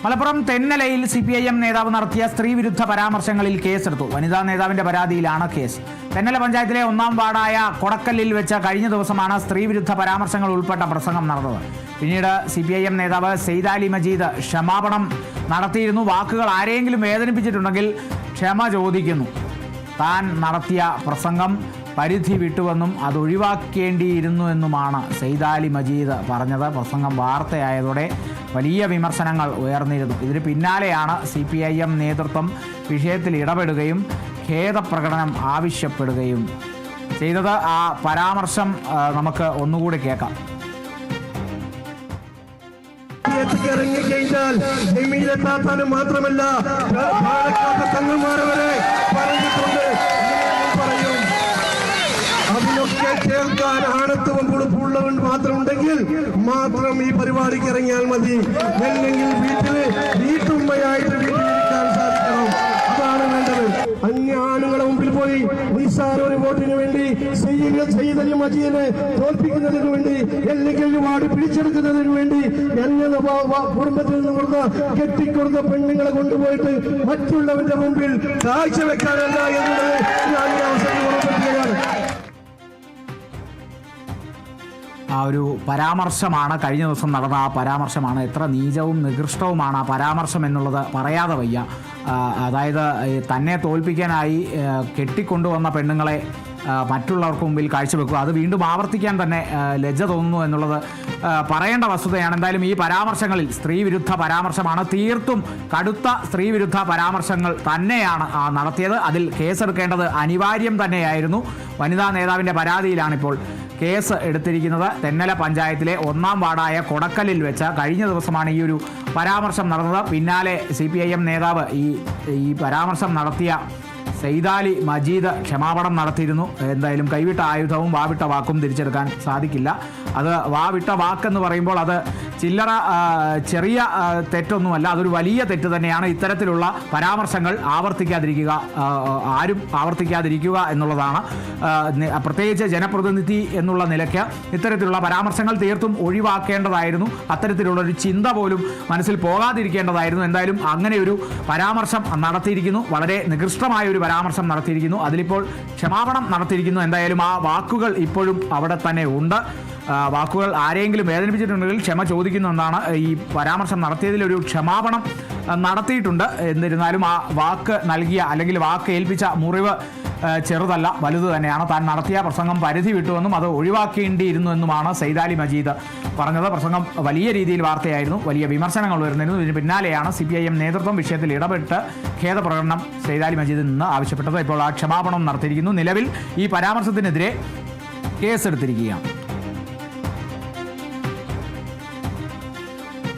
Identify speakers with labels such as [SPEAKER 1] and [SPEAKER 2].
[SPEAKER 1] Malappuram തെന്നലയിൽ CPIM നേതാവ് നടത്തിയ സ്ത്രീവിരുദ്ധ പരാമർശങ്ങളിൽ കേസെടുത്തു. വനിതാ നേതാവിന്റെ പരാതിയിലാണ് കേസ്. തെന്നല പഞ്ചായത്തിലെ 1-ാം വാർഡായ കൊടക്കല്ലിൽ വെച്ച കഴിഞ്ഞ ദിവസമാണ് സ്ത്രീവിരുദ്ധ പരാമർശങ്ങൾ ഉൾപ്പെട്ട പ്രസംഗം നടന്നത്. പിന്നീട് CPIM നേതാവ് സെയ്ദാലി മജീദ് ക്ഷമാപണം നടത്തിയിരുന്നു. വാക്കുകൾ ആരെങ്കിലും വേദനിപ്പിച്ചിട്ടുണ്ടെങ്കിൽ ക്ഷമ ചോദിക്കുന്നു. താൻ നടത്തിയ പ്രസംഗം പരിധി വിട്ടുവെന്നും അതൊഴിവാക്കേണ്ടിയിരുന്നുവെന്നുമാണ് സെയ്ദാലി മജീദ് പറഞ്ഞത്. പ്രസംഗം വാർത്തയായതോടെ വലിയ വിമർശനങ്ങൾ ഉയർന്നിരുന്നു. ഇതിന് പിന്നാലെയാണ് CPIM നേതൃത്വം വിഷയത്തിൽ ഇടപെടുകയും ഖേദപ്രകടനം ആവശ്യപ്പെടുകയും ചെയ്തത്. ആ പരാമർശം നമുക്ക് ഒന്നുകൂടി കേൾക്കാം.
[SPEAKER 2] ഇറങ്ങിക്കഴിഞ്ഞാൽ മാത്രമല്ല അതിനൊക്കെ കേൾക്കാൻ ആണത്വം പുളുപ്പുള്ളവൻ മാത്രം ഉണ്ടെങ്കിൽ മാത്രം ഈ പരിപാടിക്ക് ഇറങ്ങിയാൽ മതി. അല്ലെങ്കിൽ വീട്ടുമ്മയായിട്ട് വീട്ടിലിരിക്കാൻ സാധിക്കണം. അതാണ് വേണ്ടത്. അന്യ ആണുങ്ങളുടെ മുമ്പിൽ പോയി നിസ്സാര ഒരു വോട്ടിന് വേണ്ടി സെയ്ദാലി മജീദിനെ തോൽപ്പിക്കുന്നതിന് വേണ്ടി അല്ലെങ്കിൽ വാർഡ് പിടിച്ചെടുക്കുന്നതിന് വേണ്ടി കുടുംബത്തിൽ നിന്ന് കെട്ടിക്കൊടുത്ത പെണ്ണുങ്ങളെ കൊണ്ടുപോയിട്ട് മറ്റുള്ളവരുടെ മുമ്പിൽ കാഴ്ചവെക്കാനല്ല എന്നുള്ളത് ഞാൻ ഈ അവസരം ഉറപ്പിക്കുകയാണ്.
[SPEAKER 1] ആ ഒരു പരാമർശമാണ് കഴിഞ്ഞ ദിവസം നടന്ന ആ പരാമർശമാണ്. എത്ര നീചവും നികൃഷ്ടവുമാണ് ആ പരാമർശം എന്നുള്ളത് പറയാതെ വയ്യ. അതായത് തന്നെ തോൽപ്പിക്കാനായി കെട്ടിക്കൊണ്ടുവന്ന പെണ്ണുങ്ങളെ മറ്റുള്ളവർക്ക് മുമ്പിൽ കാഴ്ചവെക്കുക, അത് വീണ്ടും ആവർത്തിക്കാൻ തന്നെ ലജ്ജ തോന്നുന്നു എന്നുള്ളത് പറയേണ്ട വസ്തുതയാണ്. എന്തായാലും ഈ പരാമർശങ്ങളിൽ സ്ത്രീവിരുദ്ധ പരാമർശമാണ്. തീർത്തും കടുത്ത സ്ത്രീവിരുദ്ധ പരാമർശങ്ങൾ തന്നെയാണ് നടത്തിയത്. അതിൽ കേസെടുക്കേണ്ടത് അനിവാര്യം തന്നെയായിരുന്നു. വനിതാ നേതാവിൻ്റെ പരാതിയിലാണിപ്പോൾ കേസ് എടുത്തിരിക്കുന്നത്. തെന്നല പഞ്ചായത്തിലെ 1-ാം വാർഡായ കൊടക്കല്ലിൽ വെച്ച് കഴിഞ്ഞ ദിവസമാണ് ഈ ഒരു പരാമർശം നടന്നത്. പിന്നാലെ CPIM നേതാവ് ഈ പരാമർശം നടത്തിയ സെയ്ദാലി മജീദ് ക്ഷമാപണം നടത്തിയിരുന്നു. എന്തായാലും കൈവിട്ട ആയുധവും വാവിട്ട വാക്കും തിരിച്ചെടുക്കാൻ സാധിക്കില്ല. അത് വാവിട്ട വാക്കെന്ന് പറയുമ്പോൾ അത് ചില്ലറ ചെറിയ തെറ്റൊന്നുമല്ല, അതൊരു വലിയ തെറ്റ് തന്നെയാണ്. ഇത്തരത്തിലുള്ള പരാമർശങ്ങൾ ആരും ആവർത്തിക്കാതിരിക്കുക എന്നുള്ളതാണ്. പ്രത്യേകിച്ച് ജനപ്രതിനിധി എന്നുള്ള നിലയ്ക്ക് ഇത്തരത്തിലുള്ള പരാമർശങ്ങൾ തീർത്തും ഒഴിവാക്കേണ്ടതായിരുന്നു. അത്തരത്തിലുള്ളൊരു ചിന്ത പോലും മനസ്സിൽ പോകാതിരിക്കേണ്ടതായിരുന്നു. എന്തായാലും അങ്ങനെ ഒരു പരാമർശം നടത്തിയിരിക്കുന്നു. വളരെ നികൃഷ്ടമായ ഒരു പരാമർശം നടത്തിയിരിക്കുന്നു. അതിലിപ്പോൾ ക്ഷമാപണം നടത്തിയിരിക്കുന്നു. എന്തായാലും ആ വാക്കുകൾ ഇപ്പോഴും അവിടെ തന്നെ ഉണ്ട്. വാക്കുകൾ ആരെങ്കിലും വേദനിപ്പിച്ചിട്ടുണ്ടെങ്കിൽ ക്ഷമ ചോദിക്കുന്നെന്നാണ്. ഈ പരാമർശം നടത്തിയതിലൊരു ക്ഷമാപണം നടത്തിയിട്ടുണ്ട്. എന്നിരുന്നാലും ആ വാക്ക് നൽകിയ അല്ലെങ്കിൽ വാക്ക് ഏൽപ്പിച്ച മുറിവ് ചെറുതല്ല, വലുത് തന്നെയാണ്. താൻ നടത്തിയ പ്രസംഗം പരിധി വിട്ടുവെന്നും അത് ഒഴിവാക്കേണ്ടിയിരുന്നുവെന്നുമാണ് സെയ്ദാലി മജീദ് പറഞ്ഞത്. പ്രസംഗം വലിയ രീതിയിൽ വാർത്തയായിരുന്നു. വലിയ വിമർശനങ്ങൾ ഉയർന്നിരുന്നു. ഇതിന് പിന്നാലെയാണ് CPIM നേതൃത്വം വിഷയത്തിൽ ഇടപെട്ട് ഖേദപ്രകടനം സെയ്ദാലി മജീദിൽ നിന്ന് ആവശ്യപ്പെട്ടത്. ഇപ്പോൾ ആ ക്ഷമാപണം നടത്തിയിരിക്കുന്നു. നിലവിൽ ഈ പരാമർശത്തിനെതിരെ കേസെടുത്തിരിക്കുകയാണ്.